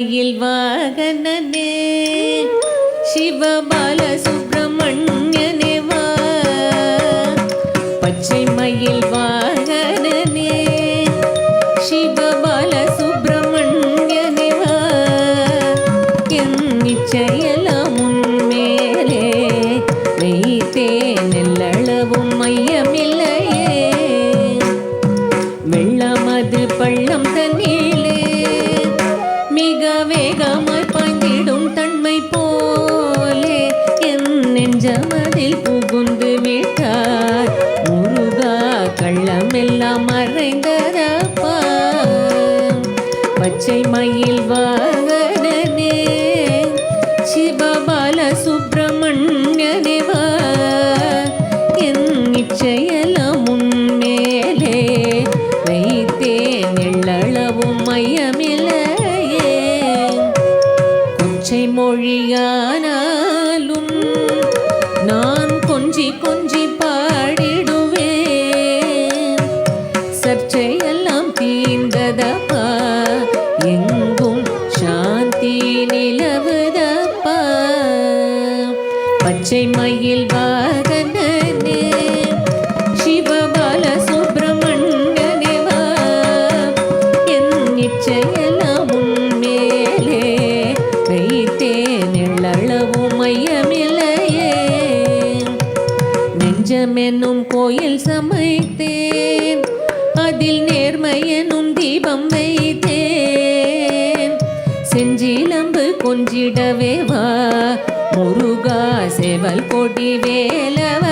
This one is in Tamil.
வாகனனே சிவபால சுப்பிரமணியனே வா, பச்சை மயில் வாகனனே சிவபால சுப்பிரமணியனே வா, என் நிச்சயலாம் உன்மேலே வைத்தேன் எல்லளவும் மையமில்லையே, வெள்ளமது பள்ளம் தண்ணீளே மிக வேகமாய் பாய்ந்திடும் தன்மை போலே என் நெஞ்சமதில் புகுந்து விட்டார் முருகா, கள்ளமெல்லாம் மறைந்ததப்பா. பச்சை மயில் வாகனனே சிவபால சுப்பிரமணியனே வா, என் நிச்சயலாம் உன்மேலே வைத்தேன் எள்ளளவும் மையமில்லை, மொழியானாலும் நான் கொஞ்சி கொஞ்சி பாடிடுவேன், சர்ச்சையெல்லாம் தீர்ந்ததப்பா, எங்கும் சாந்தி நிலவுதப்பா. பச்சை மயில் வாகனனே சிவபால சுப்பிரமணியனே வா, என் நிச்சயலாம் உன்மேலே வைத்தேன் எள்ளளவும் மையமில்லையே, நெஞ்சமெனும் கோயில் சமைத்தேன் அதில் நேர்மையெனும் தீபம் வைத்தேன், செஞ்சிலம்பு கொஞ்சிடவே வா முருகா, சேவல் கொடி வேலவ